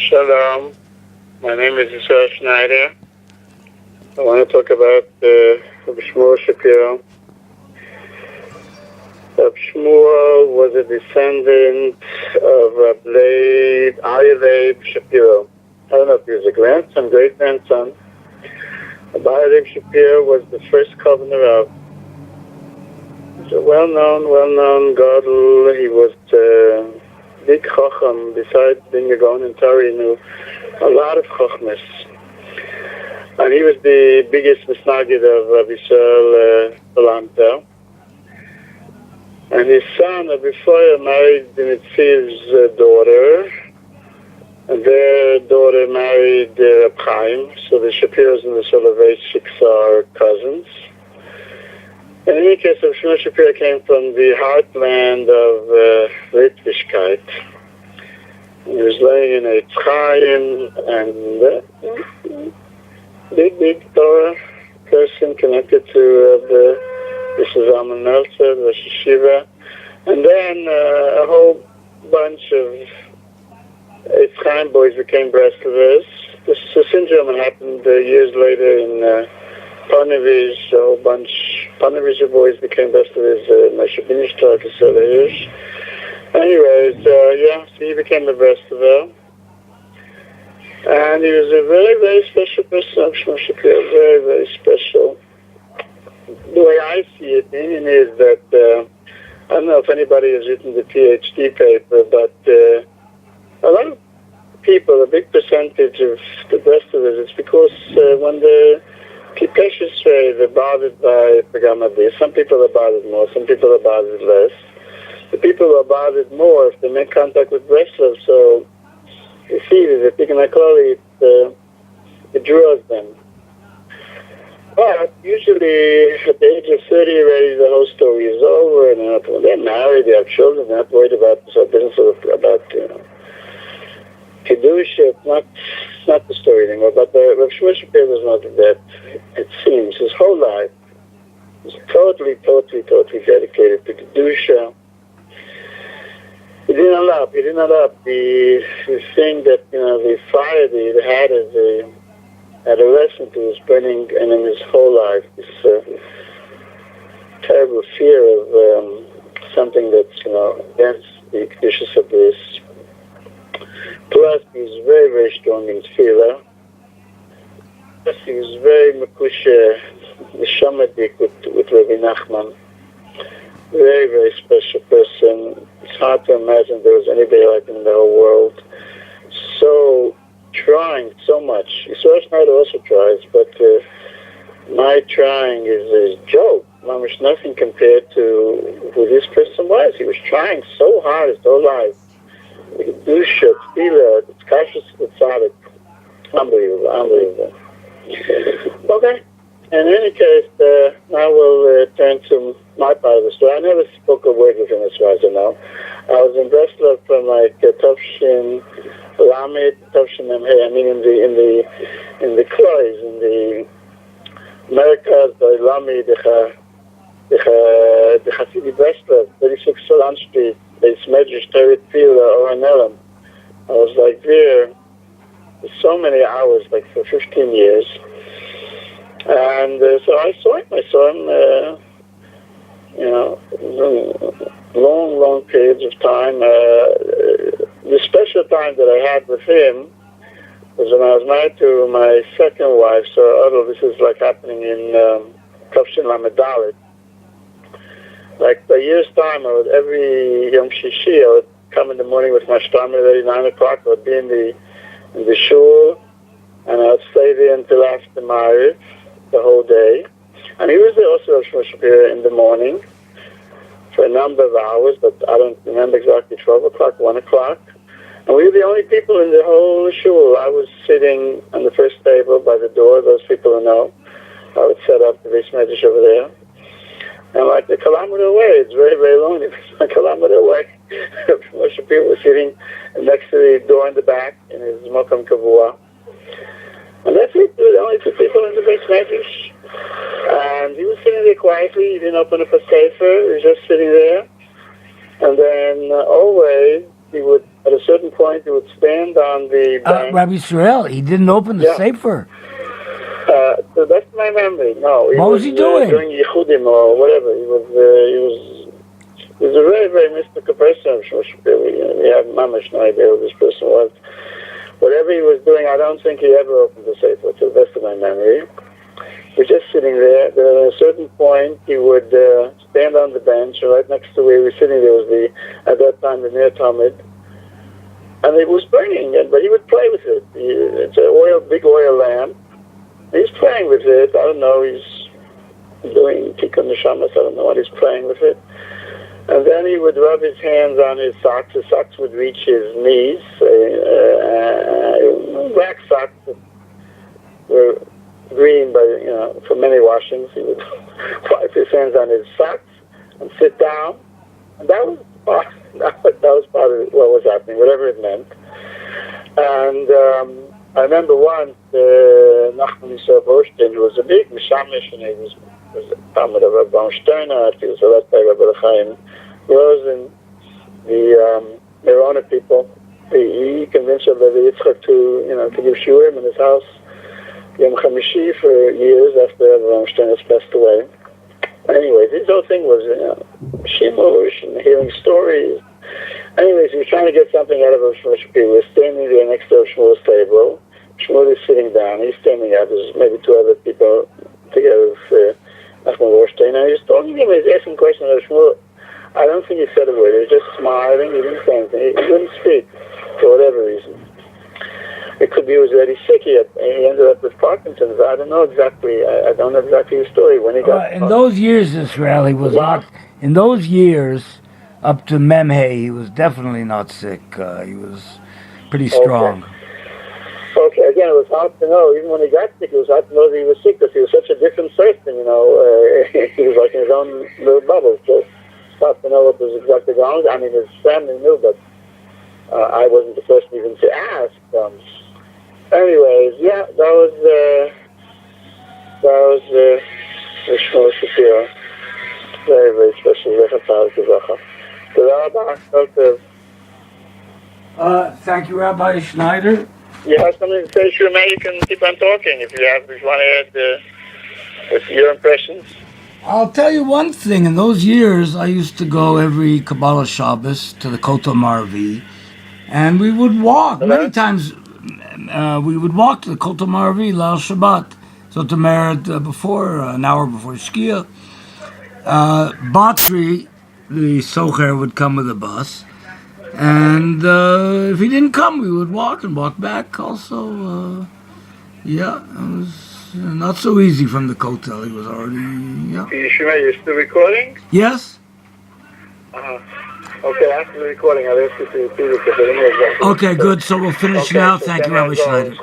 Shalom. My name is Israel Schneider. I want to talk about Rabbi Shmuel Shapira. Rabbi Shmuel was a descendant of Rabbi Leib Shapiro. I don't know if he was a grandson, great-grandson. Rabbi Leib Shapiro was the first governor of. He's a well-known gadol. He was big chacham. Besides being a gaon in Torah, he knew a lot of chachmas. And he was the biggest misnagid of Rabbi Yisrael Salanter. And his son, Rabbi Foyer, married Nitziv's daughter. And their daughter married Reb Chaim. So the Shapiros and the Soloveitchiks are cousins. In any case, Rabbi Shmuel Shapira came from the heartland of Litvischkeit. He was living in a Chaim and big Torah person connected to the Zalman Meltzer, the Yeshiva. And then a whole bunch of Eitz Chaim boys became Breslovers. This syndrome happened years later in Panovich, a whole bunch. Panovich boys became Breslovers, Moshe Binishtar, Kasselerish. Anyways, so he became a Breslover. And he was a very, very special person, Shmuel Shapira, very, very special. The way I see it, meaning is that, I don't know if anybody has written the PhD paper, but a lot of people, a big percentage of the Breslovers, it's because when they're Kipeshes, they're bothered by Pagamadi. Some people are bothered more, some people are bothered less. The people who are bothered more, if they make contact with Breslov, so you see that it draws them. But usually at the age of 30 already the whole story is over, and when they're married, they have children, they're not worried about this business about Kiddush. It's not the story anymore. But Rabbi Shmuel Shapira was not that, it seems. His whole life was totally dedicated to Kedusha. He didn't allow the thing that, the fire that he had as a adolescent who was burning, and in his whole life, this terrible fear of something that's, against the Kedushas of this. Plus, he was very, very strong in tefillah. Plus, he was very makusha, neshamadik with Rabbi Nachman. Very, very special person. It's hard to imagine there was anybody like him in the whole world. So, trying so much. Yisrael Schneider also tries, but my trying is a joke. There's nothing compared to who this person was. He was trying so hard his whole life. Kedusha, tefillah, it's kashrus, it's tzaddik. Unbelievable. Okay. In any case, now we'll turn to my part of the story. I never spoke a word with him as far as I know. I was in Breslov from like Tovshin Lamed, Tovshin Memhei. I mean in the clothes, in the Americas, the Lamed, the Hasidic Breslov, 36 Solan Street, the Smedrish Terit Pil or Anelam. I was like there for so many hours, like for 15 years. And so I saw him, long periods of time. The special time that I had with him was when I was married to my second wife, so although this is like happening in Tovshin Lamed Dalet. Like a year's time, every Yom Shishi, I would come in the morning with my shtamer at 9 o'clock. I would be in the shul, and I would stay there until after Ma'ariv, the whole day. And he was there also, Shmuel Shapira, in the morning for a number of hours, but I don't remember exactly, 12 o'clock, 1 o'clock. And we were the only people in the whole shul. I was sitting on the first table by the door, those people who know. I would set up the base medrash over there. And like a kilometer away, it's very, very lonely. It's a kilometer away. Shmuel Shapira was sitting next to the door in the back in his Mokom Kavua. And that's it. There were only two people in the base medrash. And he was sitting there quietly. He didn't open up a sefer. He was just sitting there. And then always he would At a certain point, he would stand on the bank. Rabbi Israel, he didn't open the sefer. So that's my memory. No, What was he doing? Doing Yehudim or whatever. He was a very, very mystical person. We have mamash no idea who this person was. Whatever he was doing, I don't think he ever opened the sefer, to the best of my memory. He was just sitting there. Then at a certain point, he would stand on the bench, and right next to where he was sitting, there was at that time, the Ner Talmud. And it was burning, but he would play with it. It's a big oil lamp. He's playing with it. I don't know. He's doing tikkun neshamas. I don't know what he's playing with it. And then he would rub his hands on his socks. His socks would reach his knees. Black socks that were green, but for many washings. He would wipe his hands on his socks and sit down. And that was part of what was happening, whatever it meant. And I remember once Nachman Yisrael Borstein, who was a big Mishamish, and he was a Talmud of Rabbi Steiner. He was led by Rabbi Chaim Rosen, the Merona people. He convinced Rabbi Yitzchak to give shiurim in his house Yom Chamishi for years after Rabbi Steiner passed away. Anyways, his whole thing was shimush and hearing stories. Anyways, he was trying to get something out of Shmuel Shapira. He was standing there next to Shmuel's table. Shmuel is sitting down. He's standing up. There's maybe two other people together with Nachman Borstein. And he was talking to him. He was asking questions of Shmuel. I don't think he said a word. He was just smiling. He didn't say anything. He couldn't speak for whatever reason. It could be he was very sick. He ended up with Parkinson's. I don't know exactly. I don't know exactly his story when he got. In those years, Israel, he was not. In those years, up to Memhe, he was definitely not sick. He was pretty strong. Okay, again, it was hard to know. Even when he got sick, it was hard to know that he was sick because he was such a different person. He was like in his own little bubble. So it's hard to know what was exactly going on. I mean, his family knew, but I wasn't the person even to ask. Anyways, yeah, that was Shmuel Shapira. Very, very special. Thank you, Rabbi Schneider. You have something to say, Shulman? You can keep on talking if you want to add what's your impressions. I'll tell you one thing. In those years, I used to go every Kabbalah Shabbos to the Kotel Maravi, and we would walk. Many times, we would walk to the Kotel Maravi, Lal Shabbat, so to merit before, an hour before Shkia. Batri, the socher, would come with a bus, and if he didn't come, we would walk and walk back also. It was not so easy from the Kotel. He was already, You're still recording? Yes? Okay, after the recording, I'll ask you to repeat it because I didn't know exactly. Okay, good. So we'll finish now. Thank you, Rabbi Schneider.